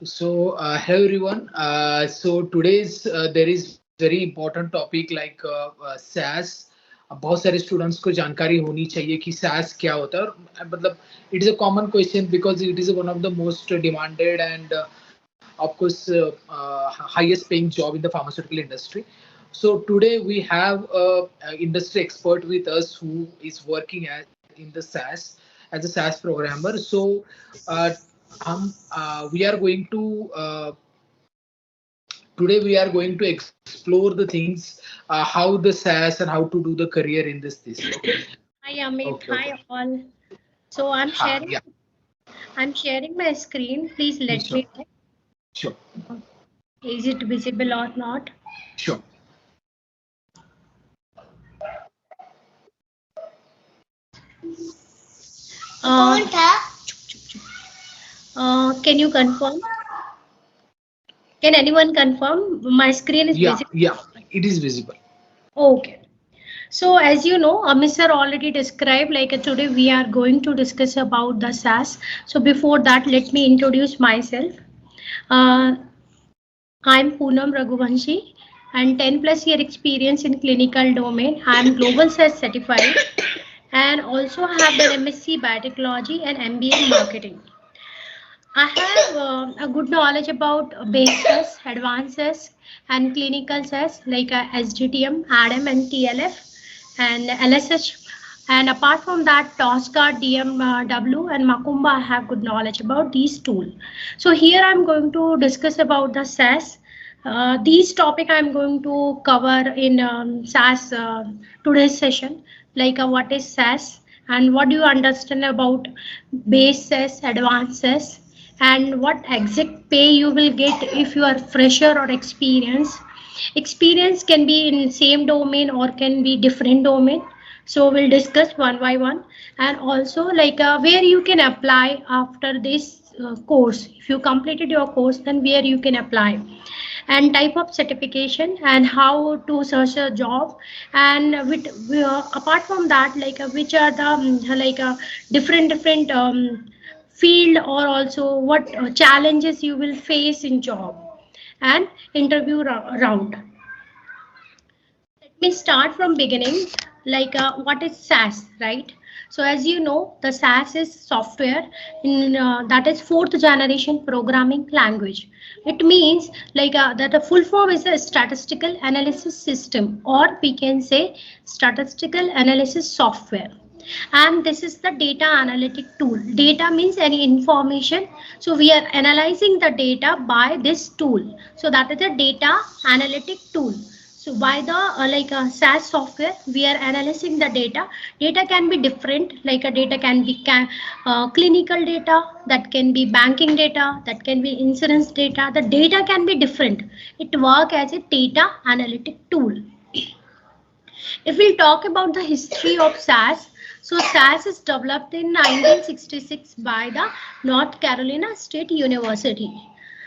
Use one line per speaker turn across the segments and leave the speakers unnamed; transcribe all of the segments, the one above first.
Hello everyone. So today's there is very important topic like SAS. बहुत सारे students को जानकारी होनी चाहिए कि SAS क्या होता है और मतलब it is a common question because it is one of the most demanded and of course highest paying job in the pharmaceutical industry. So today we have a industry expert with us who is working in the SAS as a SAS programmer. So uh, we are going to today we are going to explore the things how the SAS and how to do the career in this. Okay.
Hi Amit,
Okay.
hi all. So
Yeah.
I'm sharing my screen. Please let
Sure.
me know.
Sure.
Is it visible or not?
Sure.
Can you confirm? Can anyone confirm? My screen is visible.
Yeah, it is visible.
Okay. So as you know, Amit sir already described like today we are going to discuss about the SAS. So before that, let me introduce myself. Uh, I'm Poonam Raghuvanshi and 10 plus year experience in clinical domain. I'm global SAS certified and also have done MSc biotechnology and MBA in marketing. I have a good knowledge about base SAS, advanced SAS and clinical SAS like SGTM, ADAM and TLF and LSH. And apart from that, Tosca, DMW and Macumba, I have good knowledge about these tools. So here I'm going to discuss about the SAS. These topic I'm going to cover in SAS today's session, like what is SAS and what do you understand about base SAS, advanced SAS, and what exact pay you will get if you are fresher or experienced. Experience can be in same domain or can be different domain, so we'll discuss one by one. And also like where you can apply after this course. If you completed your course, then where you can apply and type of certification and how to search a job. And with apart from that, like which are the different field, or also what challenges you will face in job and interview round. Let me start from beginning, like what is SAS, right? So as you know, the SAS is software in that is fourth generation programming language. It means like that the full form is a statistical analysis system, or we can say statistical analysis software. And this is the data analytic tool. Data means any information, so we are analyzing the data by this tool, so that is a data analytic tool. So by the SAS software, we are analyzing the data. Data can be different, like a data can be clinical data, that can be banking data, that can be insurance data. The data can be different. It works as a data analytic tool. If we talk about the history of SAS, so SAS is developed in 1966 by the North Carolina State University.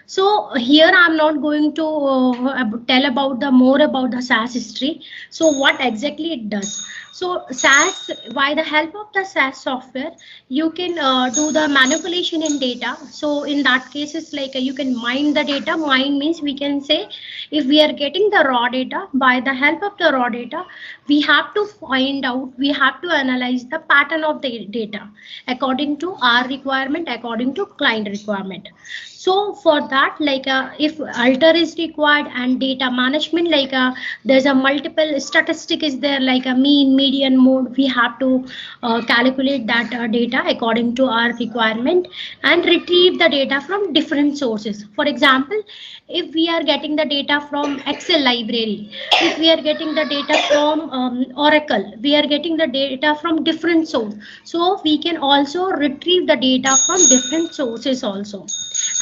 So here I'm not going to tell about the more about the SAS history. So what exactly it does? So SAS, by the help of the SAS software, you can do the manipulation in data. So in that case, it's like you can mine the data. Mine means we can say if we are getting the raw data, by the help of the raw data, we have to find out, we have to analyze the pattern of the data according to our requirement, according to client requirement. So for that, like if alter is required and data management, like there's a multiple statistic is there, like a mean, median, mode, we have to calculate that data according to our requirement and retrieve the data from different sources. For example, if we are getting the data from Excel library, if we are getting the data from Oracle, we are getting the data from different source, so we can also retrieve the data from different sources also.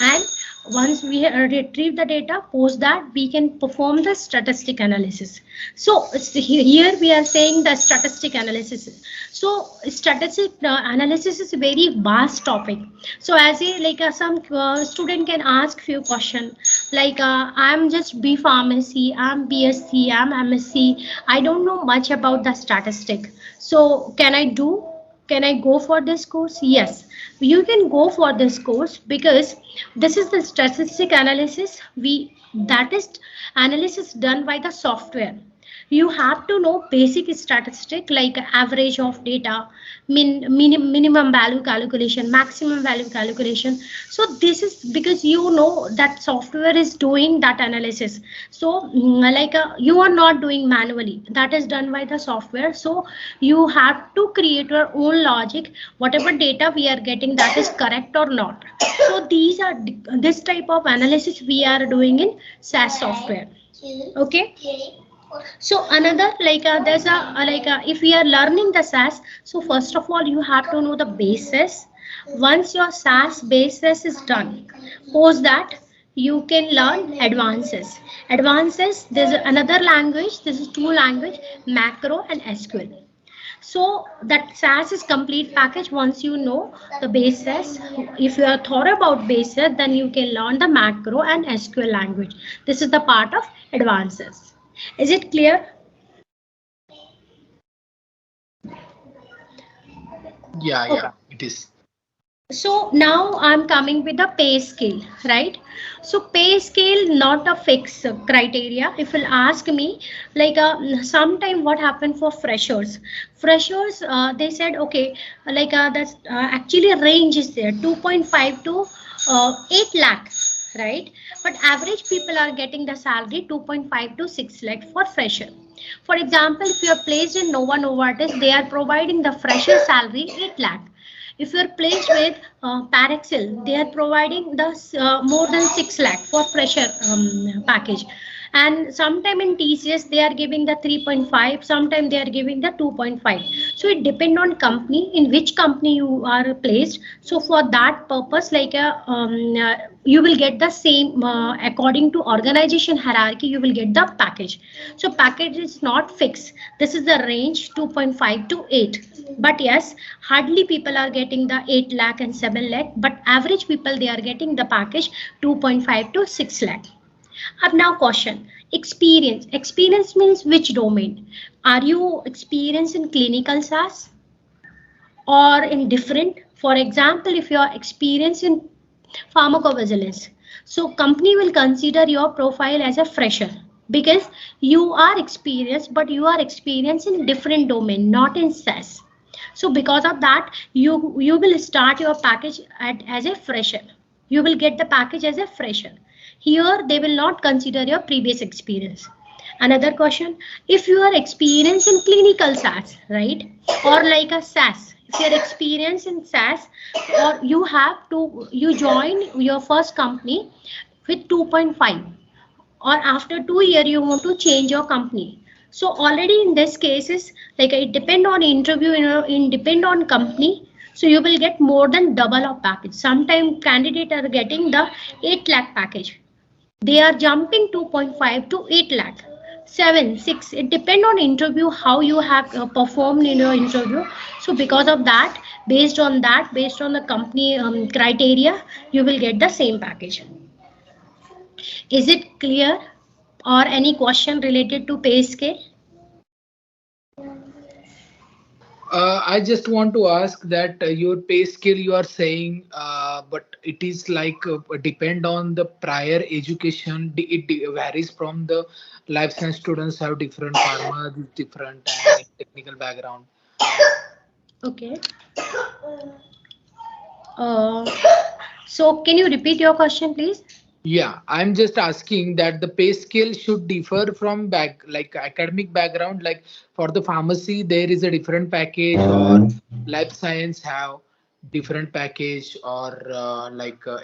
And once we retrieve the data, post that we can perform the statistic analysis. So here we are saying the statistic analysis. So statistic analysis is a very vast topic. So as a like some student can ask few questions like I'm just B pharmacy, I'm BSc, I'm MSc, I don't know much about the statistic, so can I do? Can I go for this course? Yes, you can go for this course because this is the statistic analysis that is analysis done by the software. You have to know basic statistic like average of data, minimum value calculation, maximum value calculation. So this is because you know that software is doing that analysis. So you are not doing manually, that is done by the software. So you have to create your own logic, whatever data we are getting, that is correct or not. So these are this type of analysis we are doing in SAS software. Okay. So another there's a if we are learning the SAS, so first of all you have to know the basis. Once your SAS basis is done, post that you can learn advances. Advances, there's another language, this is two language, macro and SQL. So that SAS is complete package. Once you know the basis, if you are thought about basis, then you can learn the macro and SQL language. This is the part of advances. Is it clear?
Yeah,
Okay.
it is.
So now I'm coming with the pay scale, right? So pay scale not a fixed criteria. If you'll ask me, sometime what happened for freshers? Freshers, they said okay, that's actually a range is there, 2.5 to 8 lakh, right? But average people are getting the salary 2.5 to 6 lakh for fresher. For example, if you are placed in Nova Novartis, they are providing the fresher salary 8 lakh. If you are placed with Parexel, they are providing the more than 6 lakh for fresher package. And sometime in TCS they are giving the 3.5, sometime they are giving the 2.5. So it depend on company, in which company you are placed. So for that purpose, you will get the same according to organization hierarchy, you will get the package. So package is not fixed. This is the range 2.5 to 8. But yes, hardly people are getting the 8 lakh and 7 lakh, but average people they are getting the package 2.5 to 6 lakh. Up now question, experience. Experience means which domain? Are you experienced in clinical SAS or in different? For example, if you are experienced in pharmacovigilance, so company will consider your profile as a fresher because you are experienced, but you are experienced in different domain, not in SAS. So because of that, you will start your package as a fresher. You will get the package as a fresher. Here they will not consider your previous experience. Another question, if you are experienced in clinical SAS, right, or like a SAS, if you are experienced in SAS, or you join your first company with 2.5, or after 2 years you want to change your company. So already in this cases, it depend on interview, in depend on company. So you will get more than double of package. Sometimes candidates are getting the 8 lakh package. They are jumping 2.5 to 8 lakh. 7, 6, it depend on interview, how you have performed in your interview. So because of that, based on the company criteria, you will get the same package. Is it clear? Or any question related to pay scale?
I just want to ask that your pay scale you are saying, but it is depend on the prior education. It varies from the life science students have different pharma, different and technical background.
Okay. Uh, so can you repeat your question, please?
Yeah, I'm just asking that the pay scale should differ from academic background. Like for the pharmacy, there is a different package, or life science have different package, or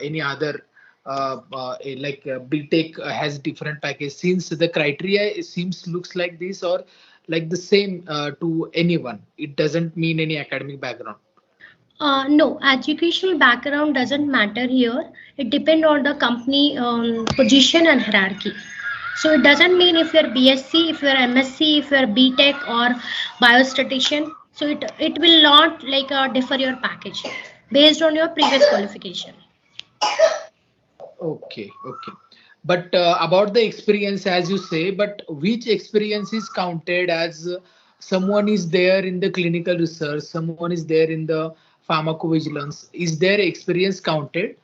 any other BTech has different package. Since the criteria it seems looks like this, or like the same to anyone, it doesn't mean any academic background.
No, educational background doesn't matter here. It depends on the company position and hierarchy. So it doesn't mean if you're BSc, if you're MSc, if you're BTech or biostatistician. So it will not differ your package based on your previous qualification.
Okay. But about the experience, as you say, but which experience is counted as someone is there in the clinical research, someone is there in the pharmacovigilance. Is their experience counted?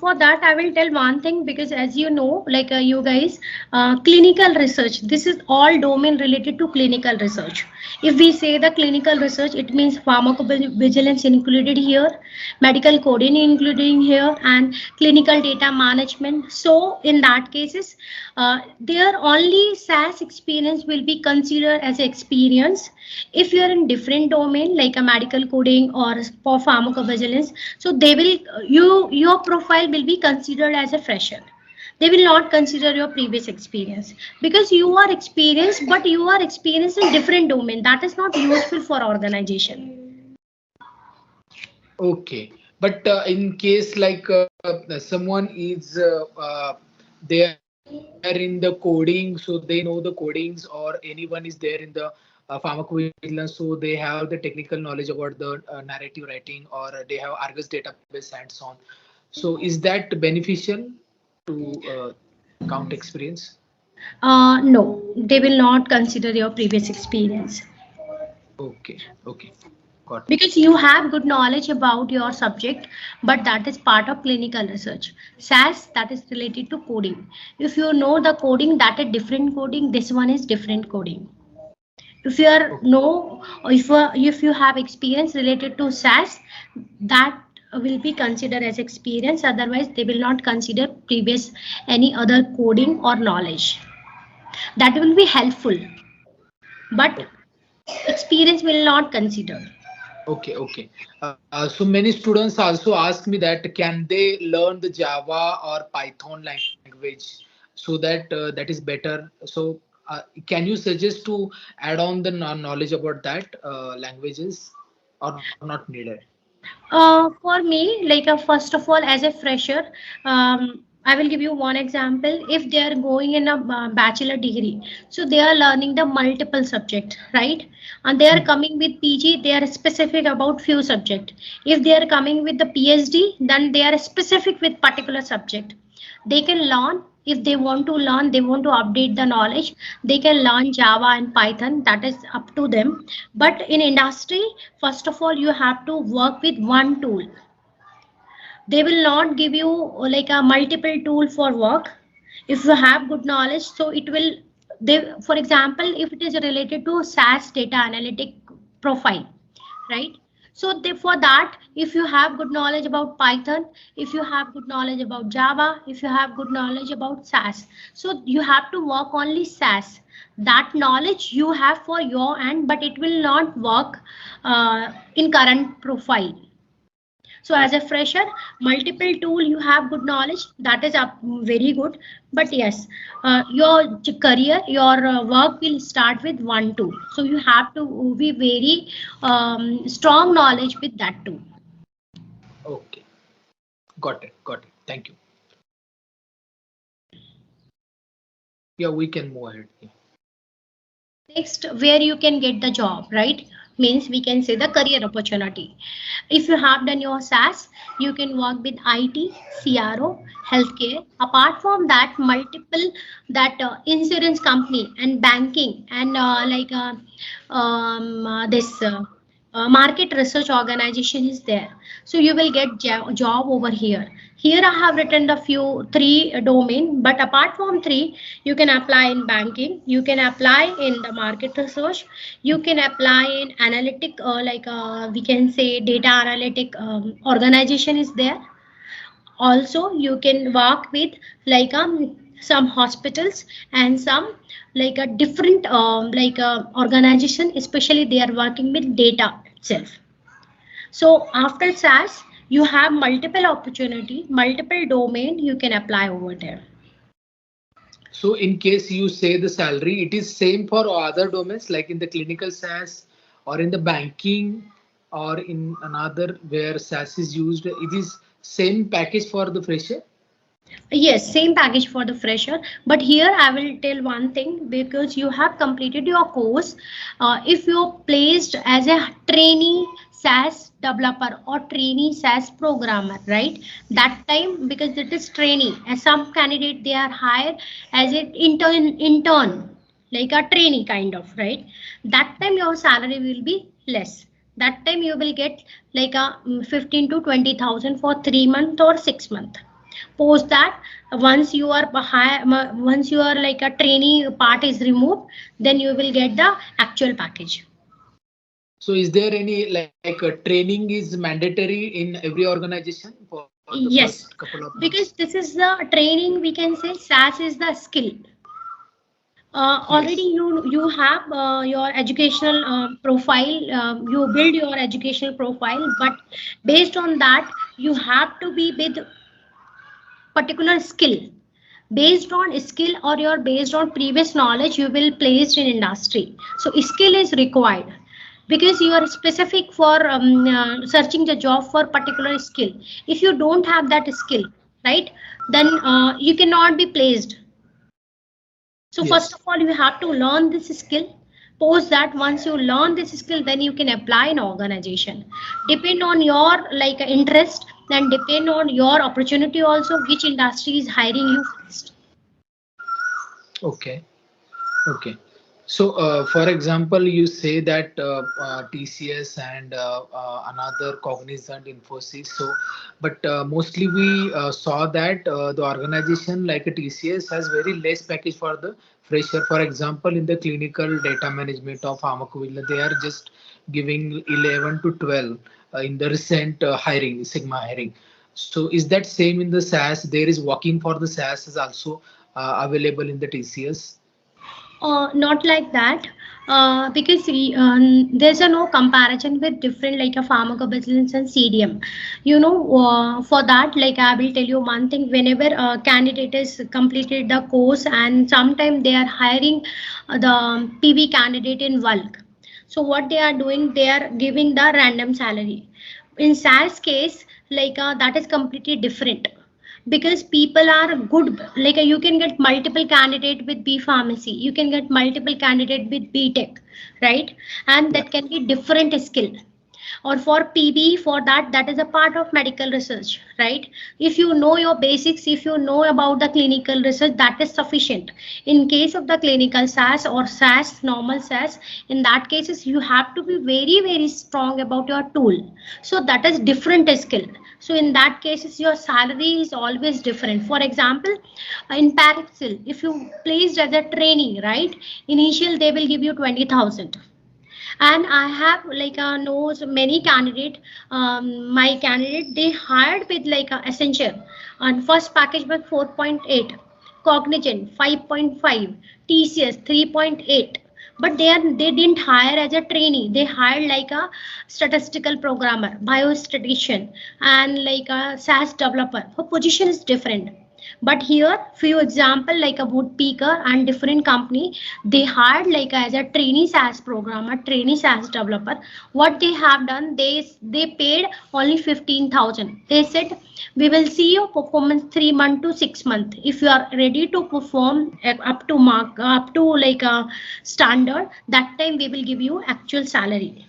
For that, I will tell one thing, because as you know, like you guys, clinical research, this is all domain related to clinical research. If we say the clinical research, it means pharmacovigilance included here, medical coding including here, and clinical data management. So in that cases, their only SAS experience will be considered as experience. If you are in different domain like a medical coding or for pharmacovigilance, so they will your profile will be considered as a fresher. They will not consider your previous experience, because you are experienced, but you are experienced in different domain that is not useful for organization.
Okay, but in case like someone is they are in the coding, so they know the codings, or anyone is there in the pharmacovigilance, so they have the technical knowledge about the narrative writing, or they have Argus database hands on. So is that beneficial to count experience?
No, they will not consider your previous experience,
Okay, okay, got it.
because you have good knowledge about your subject, but that is part of clinical research. SAS, that is related to coding. If you know the coding, that is different coding, this one is different coding. If you are
Okay,
know, if you have experience related to SAS, that will be considered as experience, otherwise they will not consider previous any other coding or knowledge. That will be helpful, but
okay.
experience will not consider.
Okay, okay. So many students also ask me that can they learn the Java or Python language so that that is better. So can you suggest to add on the knowledge about that languages, or not needed?
For me, like first of all, as a fresher, I will give you one example. If they are going in a bachelor degree, so they are learning the multiple subject, right? And they are
Hmm.
coming with PG, they are specific about few subject. If they are coming with the PhD, then they are specific with particular subject. They can learn, if they want to learn, they want to update the knowledge, they can learn Java and Python, that is up to them. But in industry, first of all, you have to work with one tool. They will not give you like a multiple tool for work. If you have good knowledge, so it will, they, for example, if it is related to SAS data analytic profile, right? So they, for that, if you have good knowledge about Python, if you have good knowledge about Java, if you have good knowledge about SAS, so you have to work only SAS. That knowledge you have for your end, but it will not work in current profile. So as a fresher, multiple tool you have good knowledge, that is up very good. But yes, your career, your work will start with one tool. So you have to be very strong knowledge with that tool.
Okay, got it, got it. Thank you. Yeah, we can move ahead. Yeah.
Next, where you can get the job, right? Means we can say the career opportunity. If you have done your SAS, you can work with IT, CRO, healthcare. Apart from that, multiple that insurance company and banking and this market research organization is there. So you will get job over here. Here I have written the few three domain, but apart from three, you can apply in banking, you can apply in the market research, you can apply in analytic, we can say data analytic organization is there. Also you can work with like some hospitals and some like a different organization, especially they are working with data itself. So after SAS, you have multiple opportunity, multiple domain you can apply over there.
So in case you say the salary, it is same for other domains like in the clinical SAS or in the banking or in another where SAS is used. It is same package for the fresher.
Yes, same package for the fresher. But here I will tell one thing, because you have completed your course. If you're placed as a trainee SAS developer or trainee SAS programmer, right? That time, because it is trainee, as some candidate they are hired as an intern. like a trainee kind of, right? That time your salary will be less. That time you will get like a 15 to 20,000 for 3 month or 6 month. Post that, once you are once you are like a trainee part is removed, then you will get the actual package.
So is there any like training is mandatory in every organization for the first
Yes,
couple of months?
because this is the training, we can say SAS is the skill.
Yes.
Already you have your educational profile, you build your educational profile, but based on that you have to be with particular skill. Based on skill or your based on previous knowledge you will placed in industry, so skill is required, because you are specific for searching the job for particular skill. If you don't have that skill, right, then you cannot be placed. So first
Yes.
of all, you have to learn this skill. Post that, once you learn this skill, then you can apply in organization. Depend on your like interest, and depend on your opportunity also, which industry is hiring you first.
Okay. Okay. So, for example, you say that TCS and another Cognizant, Infosys. So, but mostly we saw that the organization like a TCS has very less package for the fresher. For example, in the clinical data management of pharmacovigilance, they are just giving 11 to 12 in the recent hiring, Sigma hiring. So, is that same in the SAS? There is working for the SAS is also available in the TCS.
Not like that, because there's a no comparison with different like a pharmacovigilance and CDM. You know, for that, like I will tell you one thing. Whenever a candidate has completed the course, and sometimes they are hiring the PV candidate in bulk. So what they are doing, they are giving the random salary. In SAS case, like that is completely different, because people are good, like you can get multiple candidate with B pharmacy, you can get multiple candidate with B tech, right? And
Yeah.
that can be different skill. Or for PB, for that, that is a part of medical research, right? If you know your basics, if you know about the clinical research, that is sufficient. In case of the clinical SAS or SAS, normal SAS, in that cases you have to be very very strong about your tool. So that is different skill. So in that cases your salary is always different. For example, in Parexel, if you placed as a trainee, right, initial they will give you 20,000. And I have like knows many candidate, my candidate they hired with like a Accenture on first package was 4.8, Cognizant 5.5, TCS 3.8. But they didn't hire as a trainee, they hired like a statistical programmer, biostatistician, and like a SAS developer. Her position is different. But here few example like a woodpecker and different company, they hired like as a trainee SAS programmer, trainee SAS developer. What they have done, they paid only 15,000. They said we will see your performance 3 month to 6 month. If you are ready to perform up to mark, up to like a standard, that time we will give you actual salary.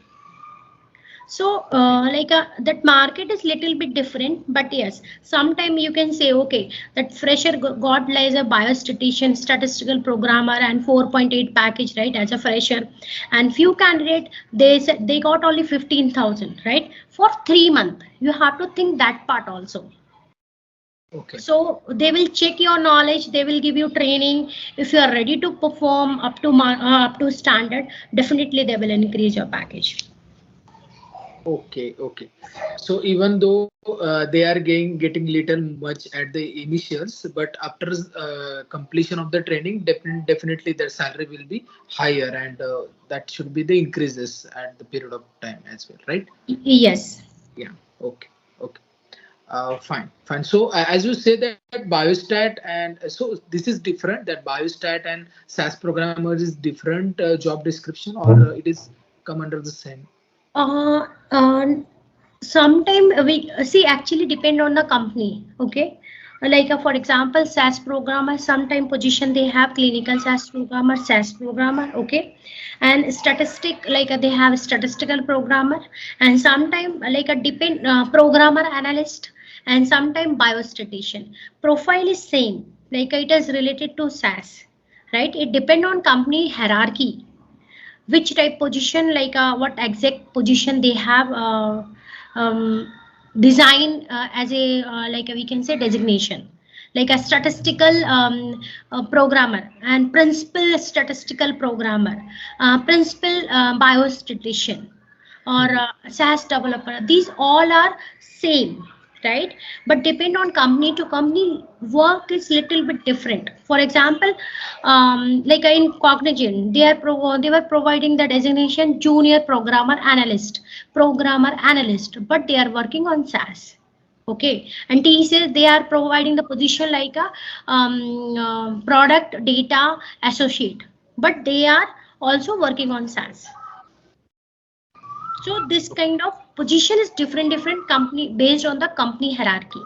So like that market is little bit different, but yes, sometime you can say okay, that fresher got like a biostatistician, statistical programmer, and 4.8 package, right, as a fresher. And few candidate, they said they got only 15,000, right, for 3 month. You have to think that part also.
Okay.
So they will check your knowledge, they will give you training. If you are ready to perform up to up to standard, definitely they will increase your package.
Okay, okay. So even though they are getting little much at the initials, but after completion of the training, definitely their salary will be higher, and that should be the increases at the period of time as well, right?
Yes.
Yeah. Okay. Okay. Fine, fine. So as you say that biostat and so this is different. That biostat and SAS programmers is different job description, or it is come under the same.
Uh, uh, Sometime we see actually depend on the company. Okay, like for example, SAS programmer. Sometime position they have clinical SAS programmer, SAS programmer. Okay, and statistic like they have statistical programmer, and sometime like a depend programmer analyst, and sometime biostatistician. Profile is same, like it is related to SAS. right? It depend on company hierarchy, which type position, like what exact position they have um, design as a like we can say designation, like a statistical programmer and principal statistical programmer, principal biostatistician, or
Mhm.
SAS developer. These all are same, right? But depend on company to company, work is little bit different. For example, like in Cognigen, they were providing the designation junior programmer analyst, but they are working on SAS. Okay, and TCS they are providing the position like a product data associate, but they are also working on SAS. So this kind of position is different company based on the company hierarchy.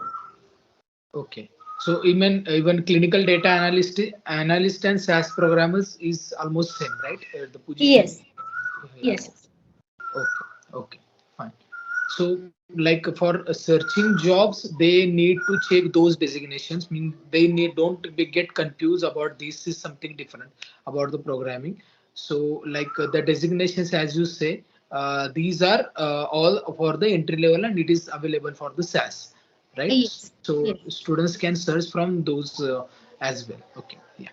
Okay. So even clinical data analyst and SAS programmers is almost same, right? The position.
Yes,
Yeah.
yes,
Okay. Okay. Fine. So like for searching jobs, they need to check those designations. Mean they need don't get confused about this is something different about the programming. So like the designations, as you say, these are all for the entry level and it is available for the SAS, right?
yes,
So
yes.
students can search from those as well. Okay. Yeah.